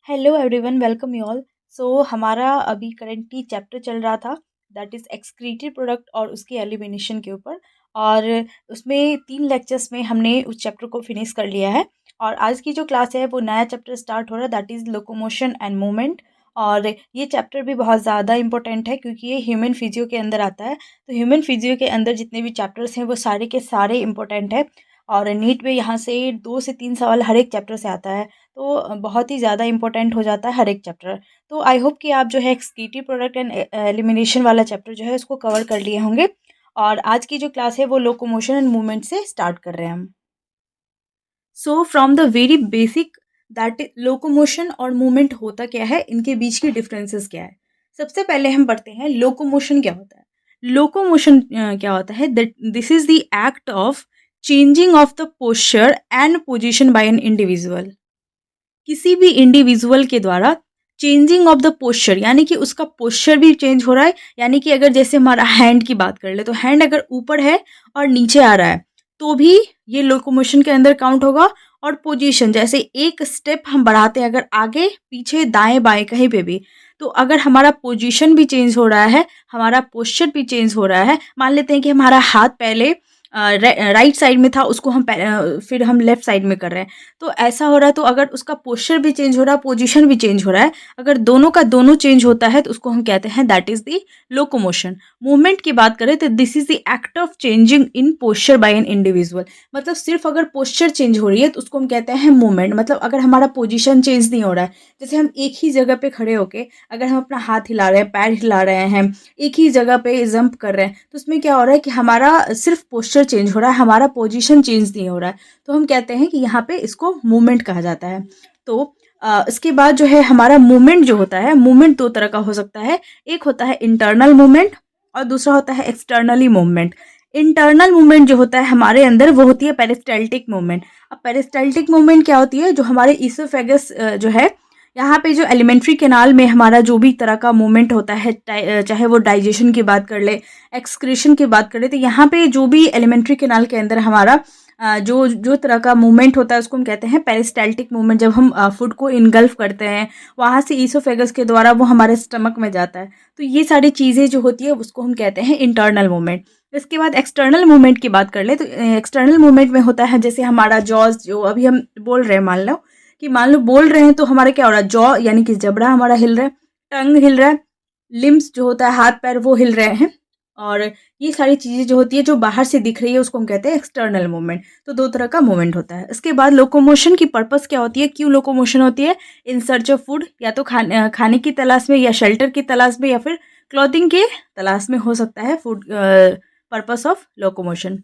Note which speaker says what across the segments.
Speaker 1: Hello everyone, welcome you all. हमारा अभी currently chapter चल रहा था, दैट इज़ एक्सक्रीटेड प्रोडक्ट और उसकी एलिमिनेशन के ऊपर। और उसमें 3 लेक्चर्स में हमने उस चैप्टर को फिनिश कर लिया है। और आज की जो क्लास है वो नया चैप्टर स्टार्ट हो रहा है, that is locomotion and movement. और ये चैप्टर भी बहुत ज़्यादा इंपॉर्टेंट है क्योंकि ये ह्यूमन फिजियो के अंदर आता है। तो ह्यूमन फिजियो के अंदर जितने भी चैप्टर्स हैं वो सारे के सारे इंपॉर्टेंट है। और नीट में यहाँ से 2 से 3 सवाल हर एक चैप्टर से आता है। तो बहुत ही ज़्यादा इम्पोर्टेंट हो जाता है हर एक चैप्टर। तो आई होप कि आप जो है एक्सक्रीटिव प्रोडक्ट एंड एलिमिनेशन वाला चैप्टर जो है उसको कवर कर लिए होंगे। और आज की जो क्लास है वो लोकोमोशन एंड मूवमेंट से स्टार्ट कर रहे हैं हम। So from the very basic, that locomotion और मूवमेंट होता क्या है, इनके बीच की डिफरेंसेस क्या है। सबसे पहले हम पढ़ते हैं लोकोमोशन क्या होता है। लोकोमोशन क्या होता है, that this is the act of changing of the posture and position by an individual. किसी भी इंडिविजुअल के द्वारा चेंजिंग ऑफ द पोस्चर, यानी कि उसका पोस्चर भी चेंज हो रहा है। यानी कि अगर जैसे हमारा हैंड की बात कर ले तो हैंड अगर ऊपर है और नीचे आ रहा है तो भी ये लोकोमोशन के अंदर काउंट होगा। और पोजीशन, जैसे एक स्टेप हम बढ़ाते हैं अगर आगे पीछे दाएं बाएं कहीं पे भी, तो अगर हमारा पोजीशन भी चेंज हो रहा है, हमारा पोस्चर भी चेंज हो रहा है। मान लेते हैं कि हमारा हाथ पहले राइट साइड में था, उसको हम फिर हम लेफ्ट साइड में कर रहे हैं, तो ऐसा हो रहा है। तो अगर उसका पोस्चर भी चेंज हो रहा है, पोजीशन भी चेंज हो रहा है, अगर दोनों का दोनों चेंज होता है तो उसको हम कहते हैं that is the locomotion. Movement की बात करें तो this is the act of changing in posture by an individual. मतलब सिर्फ अगर पोस्चर चेंज हो रही है तो उसको हम कहते हैं मूवमेंट। मतलब अगर हमारा पोजीशन चेंज नहीं हो रहा है, जैसे हम एक ही जगह पे खड़े होके अगर हम अपना हाथ हिला रहे हैं, पैर हिला रहे हैं, एक ही जगह पे जंप कर रहे हैं, तो उसमें क्या हो रहा है कि हमारा सिर्फ पोस्चर चेंज हो रहा है, हमारा पोजीशन चेंज नहीं हो रहा है। तो हम कहते हैं कि यहाँ पे इसको मूवमेंट कहा जाता है। तो इसके बाद जो है हमारा मूवमेंट जो होता है, मूवमेंट दो तरह का हो सकता है। एक होता है इंटरनल मूवमेंट और दूसरा होता है एक्सटर्नली मूवमेंट। इंटरनल मूवमेंट जो होता है हमारे अंदर, वो होती है पेरिस्टाल्टिक मूवमेंट। अब पेरिस्टाल्टिक मूवमेंट क्या होती है, जो हमारे ईसोफेगस जो है, यहाँ पे जो एलिमेंट्री कैनाल में हमारा जो भी तरह का मूवमेंट होता है, चाहे वो डाइजेशन की बात कर ले, एक्सक्रीशन की बात कर ले, तो यहाँ पे जो भी एलिमेंट्री कैनाल के अंदर हमारा जो जो तरह का मूवमेंट होता है उसको हम कहते हैं पेरिस्टाल्टिक मूवमेंट। जब हम फूड को इनगल्फ करते हैं, वहाँ से ईसोफेगस के द्वारा वो हमारे स्टमक में जाता है, तो ये सारी चीज़ें जो होती है उसको हम कहते हैं इंटरनल मूवमेंट। इसके बाद एक्सटर्नल मूवमेंट की बात कर ले तो एक्सटर्नल मूवमेंट में होता है जैसे हमारा जॉज, जो अभी हम बोल रहे हैं, मान लो बोल रहे हैं तो हमारा क्या हो रहा है, जॉ यानी कि जबड़ा हमारा हिल रहा है, टंग हिल रहा है, लिम्स जो होता है हाथ पैर वो हिल रहे हैं। और ये सारी चीज़ें जो होती है जो बाहर से दिख रही है उसको हम कहते हैं एक्सटर्नल मूवमेंट। तो दो तरह का मूवमेंट होता है। इसके बाद लोकोमोशन की पर्पस क्या होती है, क्यों लोकोमोशन होती है, इन सर्च ऑफ फूड, या तो खाने की तलाश में, या शेल्टर की तलाश में, या फिर क्लॉथिंग के तलाश में हो सकता है फूड पर्पस ऑफ लोकोमोशन।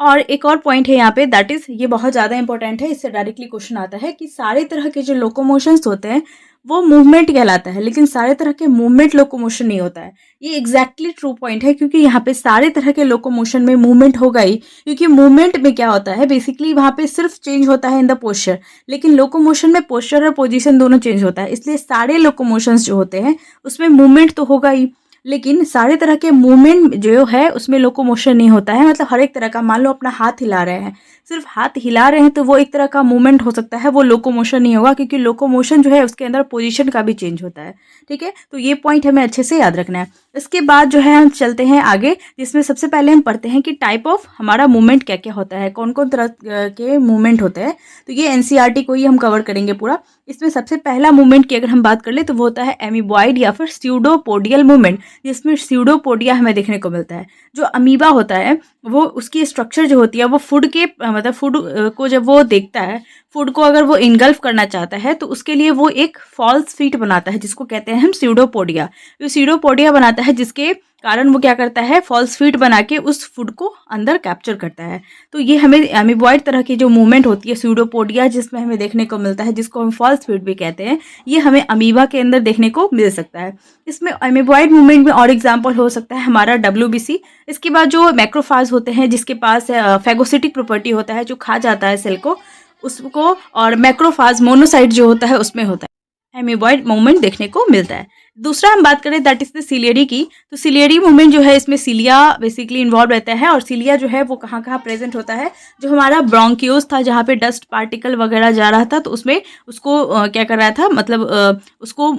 Speaker 1: और एक और पॉइंट है यहाँ पे, दैट इज ये बहुत ज़्यादा इंपॉर्टेंट है, इससे डायरेक्टली क्वेश्चन आता है कि सारे तरह के जो लोकोमोशंस होते हैं वो मूवमेंट कहलाता है, लेकिन सारे तरह के मूवमेंट लोकोमोशन नहीं होता है। ये एग्जैक्टली ट्रू पॉइंट है, क्योंकि यहाँ पे सारे तरह के लोकोमोशन में मूवमेंट होगा ही। क्योंकि मूवमेंट में क्या होता है, बेसिकली वहाँ पे सिर्फ चेंज होता है इन द पोस्चर, लेकिन लोकोमोशन में पोस्चर और पोजिशन दोनों चेंज होता है। इसलिए सारे लोकोमोशंस जो होते हैं उसमें मूवमेंट तो होगा ही, लेकिन सारे तरह के मूवमेंट जो है उसमें लोकोमोशन नहीं होता है। मतलब हर एक तरह का, मान लो अपना हाथ हिला रहे हैं, सिर्फ हाथ हिला रहे हैं तो वो एक तरह का मूवमेंट हो सकता है, वो लोकोमोशन नहीं होगा, क्योंकि लोकोमोशन जो है उसके अंदर पोजीशन का भी चेंज होता है। ठीक है, तो ये पॉइंट हमें अच्छे से याद रखना है। इसके बाद जो है हम चलते हैं आगे, जिसमें सबसे पहले हम पढ़ते हैं कि टाइप ऑफ हमारा मूवमेंट क्या क्या होता है, कौन कौन तरह के मूवमेंट होते हैं। तो ये एनसीईआरटी को ही हम कवर करेंगे पूरा। इसमें सबसे पहला मूवमेंट की अगर हम बात कर ले तो वो होता है एमीबॉइड या फिर स्यूडोपोडियल मूवमेंट, जिसमें स्यूडोपोडिया हमें देखने को मिलता है। जो अमीबा होता है वो, उसकी स्ट्रक्चर जो होती है वो फूड के मतलब फूड को जब वो देखता है, फूड को अगर वो इनगल्फ करना चाहता है तो उसके लिए वो एक फॉल्स फीट बनाता है, जिसको कहते हैं हम स्यूडोपोडिया। तो स्यूडोपोडिया बनाता है जिसके कारण वो क्या करता है, फॉल्स फीट बना के उस फूड को अंदर कैप्चर करता है। तो ये हमें एमीबॉइड तरह की जो मूवमेंट होती है स्यूडोपोडिया जिसमें हमें देखने को मिलता है, जिसको हम फॉल्स फीट भी कहते हैं, ये हमें अमीबा के अंदर देखने को मिल सकता है। इसमें एमीबॉइड मूवमेंट में और एग्जाम्पल हो सकता है हमारा डब्ल्यूबीसी। इसके बाद जो मैक्रोफाज होते हैं जिसके पास फैगोसिटिक प्रॉपर्टी होता है, जो खा जाता है सेल को, उसको, और मैक्रोफाज मोनोसाइट जो होता है उसमें होता है एमीबॉइड मूवमेंट देखने को मिलता है। दूसरा हम बात करें दैट इज़ द सिलियरी की, तो सिलियरी मूवमेंट जो है इसमें सिलिया बेसिकली इन्वॉल्व रहता है, और सिलिया जो है वो कहाँ कहाँ प्रेजेंट होता है, जो हमारा ब्रोंकियोस था जहाँ पे डस्ट पार्टिकल वगैरह जा रहा था, तो उसमें उसको क्या कर रहा था, मतलब उसको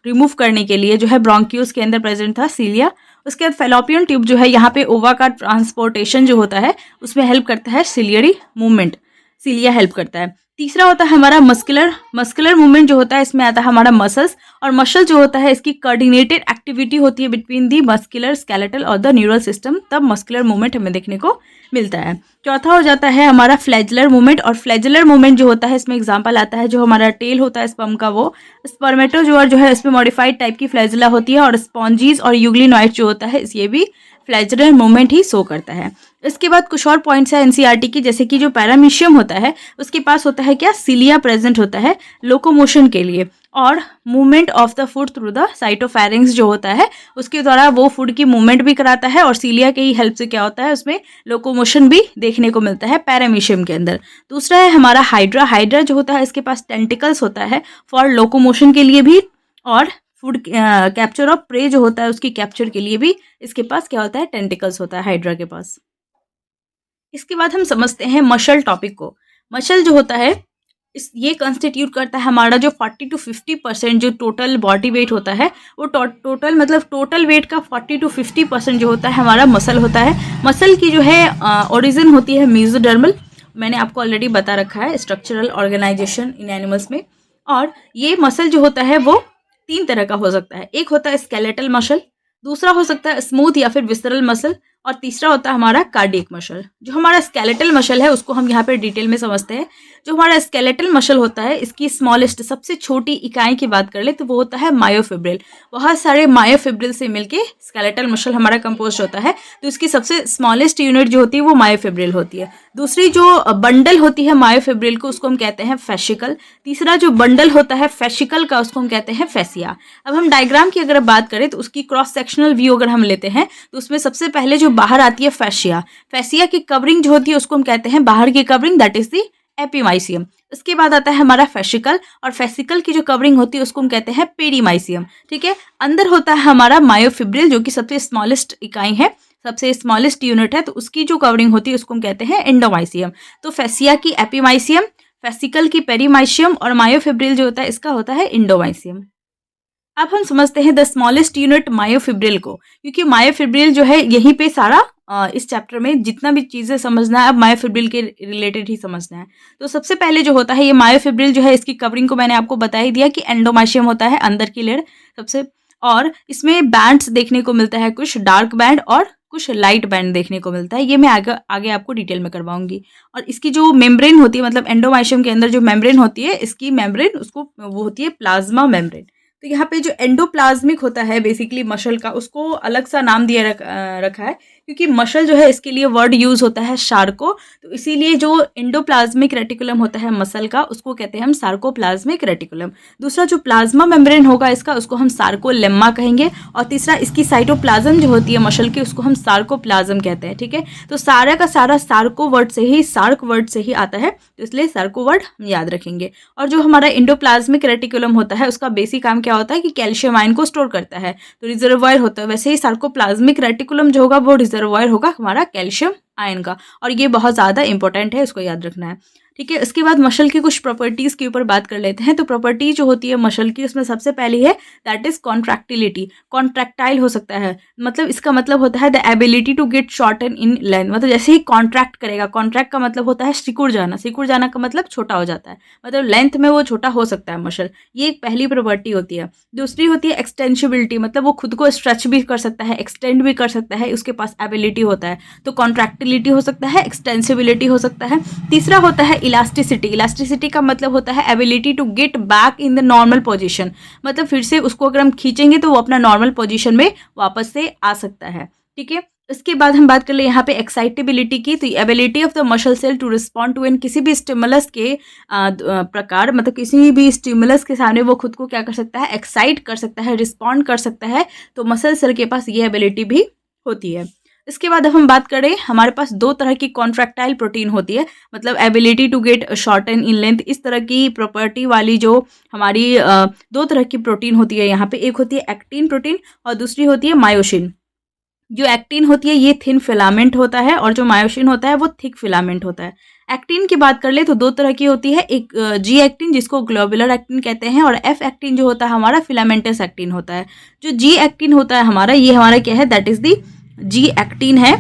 Speaker 1: रिमूव करने के लिए जो है ब्रोंकियोस के अंदर प्रेजेंट था सिलिया। उसके बाद फेलोपियन ट्यूब जो है यहाँ पे ओवा का ट्रांसपोर्टेशन जो होता है उसमें हेल्प करता है सिलियरी मूवमेंट, सिलिया हेल्प करता है। तीसरा होता है हमारा मस्कुलर मूवमेंट जो होता है, इसमें आता है हमारा मसल्स, और मसल जो होता है इसकी कोऑर्डिनेटेड एक्टिविटी होती है बिटवीन दी मस्कुलर स्केलेटल और द न्यूरल सिस्टम, तब मस्कुलर मूवमेंट हमें देखने को मिलता है। चौथा हो जाता है हमारा फ्लैजुलर मूवमेंट, और फ्लैजुलर मूवमेंट जो होता है इसमें एग्जांपल आता है जो हमारा टेल होता है स्पर्म का, वो स्पर्मेटोजोआ जो है इसमें मॉडिफाइड टाइप की फ्लैजुला होती है, और स्पॉन्जीज और यूग्लिनॉइड जो होता है ये भी फ्लैजुलर मूवमेंट ही शो करता है। इसके बाद कुछ और पॉइंट्स है एनसीईआरटी की, जैसे कि जो पैरामीशियम होता है उसके पास होता है क्या, सिलिया प्रेजेंट होता है लोकोमोशन के लिए, और movement of the food through the cytopharynx जो होता है उसके द्वारा वो फूड की मूवमेंट भी कराता है, और सिलिया के ही हेल्प से क्या होता है उसमें लोकोमोशन भी देखने को मिलता है पैरामीशियम के अंदर। दूसरा है हमारा हाइड्रा जो होता है इसके पास टेंटिकल्स होता है फॉर लोकोमोशन के लिए भी, और फूड कैप्चर ऑफ प्रे जो होता है उसकी कैप्चर के लिए भी इसके पास क्या होता है, टेंटिकल्स होता है हाइड्रा के पास। इसके बाद हम समझते हैं मसल टॉपिक को। मसल जो होता है ये कंस्टिट्यूट करता है हमारा जो 40 to 50% जो टोटल बॉडी वेट होता है, वो टोटल मतलब टोटल वेट का 40 to 50% जो होता है हमारा मसल होता है। मसल की जो है ओरिजिन होती है मेसोडर्मल, मैंने आपको ऑलरेडी बता रखा है, स्ट्रक्चरल ऑर्गेनाइजेशन इन एनिमल्स में। और ये मसल जो होता है वो 3 तरह का हो सकता है, एक होता है स्केलेटल मसल, दूसरा हो सकता है स्मूथ या फिर विसरल मसल, और तीसरा होता है हमारा कार्डियक मसल। जो हमारा स्केलेटल मसल है उसको हम यहाँ पे डिटेल में समझते हैं। जो हमारा स्केलेटल मसल होता है इसकी स्मॉलेस्ट सबसे छोटी इकाई की बात कर ले तो वो होता है मायोफिब्रिल। बहुत सारे मायोफिब्रिल से मिलके स्केलेटल मसल हमारा कंपोज होता है, तो इसकी सबसे स्मॉलेस्ट यूनिट जो होती है वो मायोफिब्रिल होती है। दूसरी जो बंडल होती है मायोफिब्रिल को उसको हम कहते हैं फैशिकल। तीसरा जो बंडल होता है फैशिकल का उसको हम कहते हैं फैसिया। अब हम डायग्राम की अगर बात करें तो उसकी क्रॉस सेक्शनल व्यू अगर हम लेते हैं तो उसमें सबसे पहले जो बाहर आती है फैशिया, फैसिया की कवरिंग जो होती है उसको हम कहते हैं बाहर की covering, that is the epimysium. इसके बाद आता है हमारा फैशिकल, और फैसिकल की जो कवरिंग होती है उसको हम कहते हैं पेरीमाइसियम। ठीक है, अंदर होता है हमारा मायोफिब्रिल जो कि सबसे स्मॉलेस्ट इकाई है, सबसे स्मॉलेस्ट यूनिट है, तो उसकी जो कवरिंग होती है उसको हम कहते हैं एंडोमाइसियम। तो फैसिया की एपीमाइसियम, फैसिकल की पेरीमाइसियम, और मायोफिब्रिल जो होता है इसका होता है इंडोमाइसियम। अब हम समझते हैं द स्मॉलेस्ट यूनिट मायोफिब्रिल को, क्योंकि मायोफिब्रिल जो है यहीं पे सारा इस चैप्टर में जितना भी चीज़ें समझना है अब मायोफिब्रिल के रिलेटेड ही समझना है। तो सबसे पहले जो होता है ये मायोफिब्रिल जो है इसकी कवरिंग को मैंने आपको बता ही दिया कि एंडोमाइसियम होता है अंदर की लेयर सबसे, और इसमें बैंड्स देखने को मिलता है, कुछ डार्क बैंड और कुछ लाइट बैंड देखने को मिलता है। ये मैं आगे आगे आपको डिटेल में करवाऊंगी। और इसकी जो मेम्ब्रेन होती है, मतलब एंडोमाइसियम के अंदर जो मेम्ब्रेन होती है, इसकी मेम्ब्रेन उसको वो होती है प्लाज्मा मेम्ब्रेन। तो यहाँ पे जो एंडोप्लाज्मिक होता है बेसिकली मसल का, उसको अलग सा नाम दिया रखा है क्योंकि मसल जो है इसके लिए वर्ड यूज होता है शार्को, तो इसीलिए जो एंडोप्लाज्मिक रेटिकुलम होता है मसल का उसको कहते हैं हम सार्कोप्लाज्मिक रेटिकुलम। दूसरा जो प्लाज्मा मेम्ब्रेन होगा इसका उसको हम सार्कोलेम्मा कहेंगे, और तीसरा इसकी साइटोप्लाज्म जो होती है मसल की उसको हम सार्कोप्लाज्म कहते हैं। ठीक है, तो सारा का सारा सार्को वर्ड से ही, सार्क वर्ड से ही आता है, तो इसलिए सार्को वर्ड हम याद रखेंगे। और जो हमारा एंडोप्लाज्मिक रेटिकुलम होता है उसका बेसिक काम क्या होता है कि कैल्शियम आयन को स्टोर करता है, तो रिजर्वायर होता है। वैसे ही सार्कोप्लाज्मिक रेटिकुलम जो होगा वो रिजर्वायर होगा हमारा कैल्शियम आयन का, और ये बहुत ज़्यादा इंपॉर्टेंट है, इसको याद रखना है। ठीक है, इसके बाद मसल की कुछ प्रॉपर्टीज़ के ऊपर बात कर लेते हैं। तो प्रॉपर्टी जो होती है मसल की उसमें सबसे पहली है दैट इज कॉन्ट्रैक्टिलिटी। कॉन्ट्रैक्टाइल हो सकता है, मतलब इसका मतलब होता है the ability to get shorten in length, मतलब जैसे ही कॉन्ट्रैक्ट करेगा, कॉन्ट्रैक्ट का मतलब होता है सिकुड़ जाना, सिकुड़ जाना का मतलब छोटा हो जाता है, मतलब लेंथ में वो छोटा हो सकता है मसल, ये एक पहली प्रॉपर्टी होती है। दूसरी होती है एक्सटेंसिबिलिटी, मतलब वो खुद को स्ट्रेच भी कर सकता है, एक्सटेंड भी कर सकता है, उसके पास एबिलिटी होता है, तो कॉन्ट्रैक्टिलिटी हो सकता है, एक्सटेंसिबिलिटी हो सकता है। तीसरा होता है इलास्टिसिटी। इलास्टिसिटी का मतलब होता है ability to get back in the normal position, मतलब फिर से उसको अगर हम खींचेंगे तो वो अपना नॉर्मल पोजीशन में वापस से आ सकता है। ठीक है, इसके बाद हम बात कर ले यहाँ पे एक्साइटेबिलिटी की, तो ability of the muscle cell to respond to an किसी भी स्टिमुलस के प्रकार, मतलब किसी भी स्टिमुलस के सामने वो खुद को क्या कर सकता है, एक्साइट कर सकता है, रिस्पॉन्ड कर सकता है, तो मसल सेल के पास ये एबिलिटी भी होती है। इसके बाद अब हम बात करें, हमारे पास दो तरह की कॉन्ट्रैक्टाइल प्रोटीन होती है, मतलब ability to get shorten in length, इस तरह की प्रॉपर्टी वाली जो हमारी दो तरह की प्रोटीन होती है यहाँ पे, एक होती है एक्टिन प्रोटीन और दूसरी होती है मायोसिन। जो एक्टिन होती है ये थिन फिलामेंट होता है और जो मायोसिन होता है वो थिक फिलामेंट होता है। एक्टिन की बात कर ले तो दो तरह की होती है, एक जी एक्टिन जिसको ग्लोबुलर एक्टिन कहते हैं, और एफ एक्टिन जो होता है हमारा फिलामेंटस एक्टिन होता है। जो जी एक्टिन होता है हमारा, ये हमारा क्या है, that is the G actin है।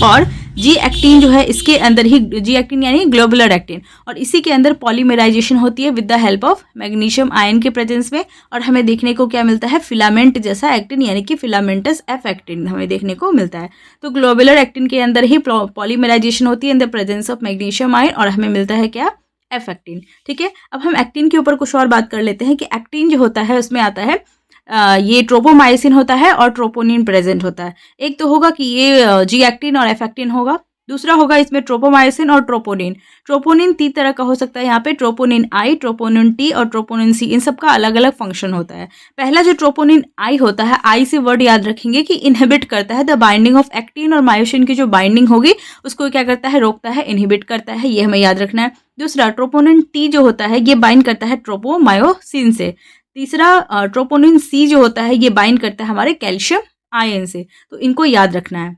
Speaker 1: और जी एक्टिन जो है इसके अंदर ही, जी एक्टिन यानी ग्लोबुलर एक्टिन, और इसी के अंदर पॉलीमराइजेशन होती है with the help of magnesium ion के प्रेजेंस में, और हमें देखने को क्या मिलता है, फिलामेंट जैसा एक्टिन यानी कि फिलामेंटस एफ एक्टिन हमें देखने को मिलता है। तो ग्लोबुलर एक्टिन के अंदर ही पॉलीमराइजेशन होती है in the presence of magnesium ion, और हमें मिलता है क्या, एफ एक्टिन। ठीक है, अब हम एक्टिन के ऊपर कुछ और बात कर लेते हैं कि एक्टिन जो होता है उसमें आता है ये ट्रोपोमाइसिन होता है और ट्रोपोनिन प्रेजेंट होता है। एक तो होगा कि ये जी एक्टिन और एफ एक्टिन होगा, दूसरा होगा इसमें ट्रोपोमाइसिन और ट्रोपोनिन। ट्रोपोनिन तीन तरह का हो सकता है यहाँ पे, ट्रोपोनिन आई, ट्रोपोनिन टी और ट्रोपोनिन सी, इन सब का अलग अलग फंक्शन होता है। पहला जो ट्रोपोनिन आई होता है, आई से वर्ड याद रखेंगे कि इनहिबिट करता है द बाइंडिंग ऑफ एक्टिन और मायोसिन की जो बाइंडिंग होगी उसको क्या करता है, रोकता है, इनहिबिट करता है, ये हमें याद रखना है। दूसरा ट्रोपोनिन टी जो होता है ये बाइंड करता है ट्रोपोमायोसिन से। तीसरा ट्रोपोनिन सी जो होता है ये बाइंड करता है हमारे कैल्शियम आयन से, तो इनको याद रखना है।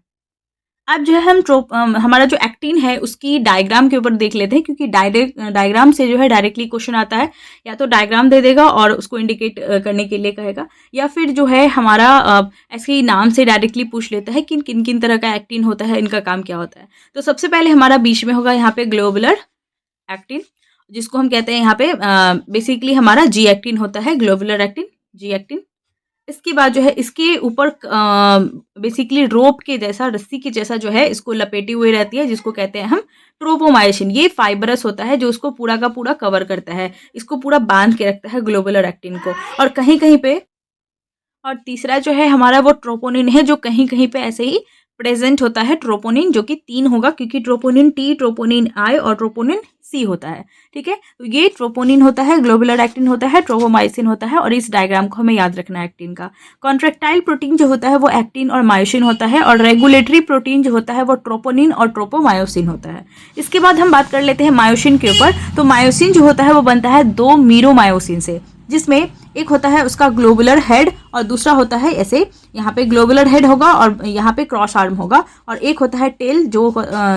Speaker 1: अब जो है हम हमारा जो एक्टिन है उसकी डायग्राम के ऊपर देख लेते हैं, क्योंकि डायग्राम से जो है डायरेक्टली क्वेश्चन आता है, या तो डायग्राम दे देगा और उसको इंडिकेट करने के लिए कहेगा, या फिर जो है हमारा ऐसे ही नाम से डायरेक्टली पूछ लेता है कि किन किन तरह का एक्टिन होता है, इनका काम क्या होता है। तो सबसे पहले हमारा बीच में होगा यहाँ पे ग्लोबुलर एक्टिन, जिसको हम कहते हैं यहाँ पे बेसिकली हमारा जी एक्टिन होता है, ग्लोबुलर एक्टिन, जी एक्टिन। इसके बाद जो है इसके ऊपर बेसिकली रोप के जैसा, रस्सी के जैसा जो है इसको लपेटी हुई रहती है, जिसको कहते हैं हम ट्रोपोमायोसिन। ये फाइबरस होता है जो उसको पूरा का पूरा कवर करता है, इसको पूरा बांध के रखता है ग्लोबुलर एक्टिन को। और कहीं कहीं पे, और तीसरा जो है हमारा वो ट्रोपोनिन है, जो कहीं कहीं पे ऐसे ही प्रेजेंट होता है, ट्रोपोनिन, जो कि तीन होगा, क्योंकि ट्रोपोनिन टी, ट्रोपोनिन आई और ट्रोपोनिन सी होता है। ठीक है, तो ये ट्रोपोनिन होता है, ग्लोबुलर एक्टिन होता है, ट्रोपोमाइसिन होता है, और इस डायग्राम को हमें याद रखना है एक्टिन का। कॉन्ट्रैक्टाइल प्रोटीन जो होता है वो एक्टिन और मायोसिन होता है, और रेगुलेटरी प्रोटीन जो होता है वो ट्रोपोनिन और ट्रोपोमायोसिन होता है। इसके बाद हम बात कर लेते हैं मायोसिन के ऊपर। तो मायोसिन जो होता है वो बनता है दो मीरोमायोसिन से, जिसमें एक होता है उसका ग्लोबुलर हेड और दूसरा होता है ऐसे, यहाँ पे ग्लोबुलर हेड होगा और यहाँ पे क्रॉस आर्म होगा, और एक होता है टेल, जो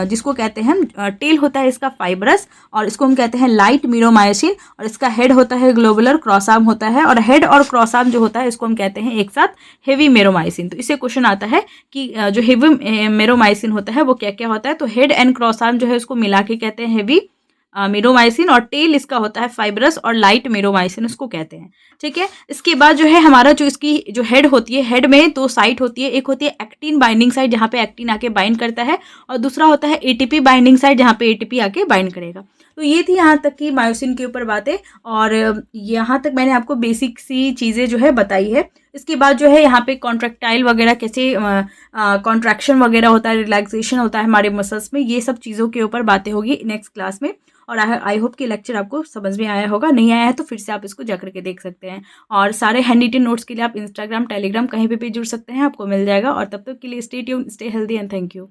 Speaker 1: जिसको कहते हैं हम, टेल होता है इसका फाइबरस और इसको हम कहते हैं लाइट मीरोमायोसिन, और इसका हेड होता है ग्लोबुलर, क्रॉस आर्म होता है, और हेड और क्रॉस आर्म जो होता है इसको हम कहते हैं एक साथ हेवी मेरोमायोसिन। तो इससे क्वेश्चन आता है कि जो हेवी मेरोमायोसिन होता है वो क्या क्या होता है, तो हेड एंड क्रॉस आर्म जो है उसको मिला के कहते हैं हेवी मेरोमाइसिन, और टेल इसका होता है फाइब्रस और लाइट मेरोमाइसिन उसको कहते हैं। ठीक है, इसके बाद जो है हमारा जो इसकी जो हेड होती है, हेड में दो साइट होती है, एक होती है एक्टिन बाइंडिंग साइट जहाँ पे एक्टिन आके बाइंड करता है, और दूसरा होता है एटीपी बाइंडिंग साइट जहाँ पे एटीपी आके बाइंड करेगा। तो ये थी यहाँ तक की मायोसिन के ऊपर बातें, और यहाँ तक मैंने आपको बेसिक सी चीज़ें जो है बताई है। इसके बाद जो है यहाँ पे कॉन्ट्रैक्टाइल वगैरह कैसे कॉन्ट्रैक्शन वगैरह होता है, रिलैक्सेशन होता है हमारे मसल्स में, ये सब चीज़ों के ऊपर बातें होगी नेक्स्ट क्लास में। और आई होप कि लेक्चर आपको समझ में आया होगा, नहीं आया है तो फिर से आप इसको जा करके देख सकते हैं। और सारे हैंडरिटन नोट्स के लिए आप इंस्टाग्राम, टेलीग्राम कहीं पे भी जुड़ सकते हैं, आपको मिल जाएगा। और तब तक के लिए stay tune, stay healthy and thank you.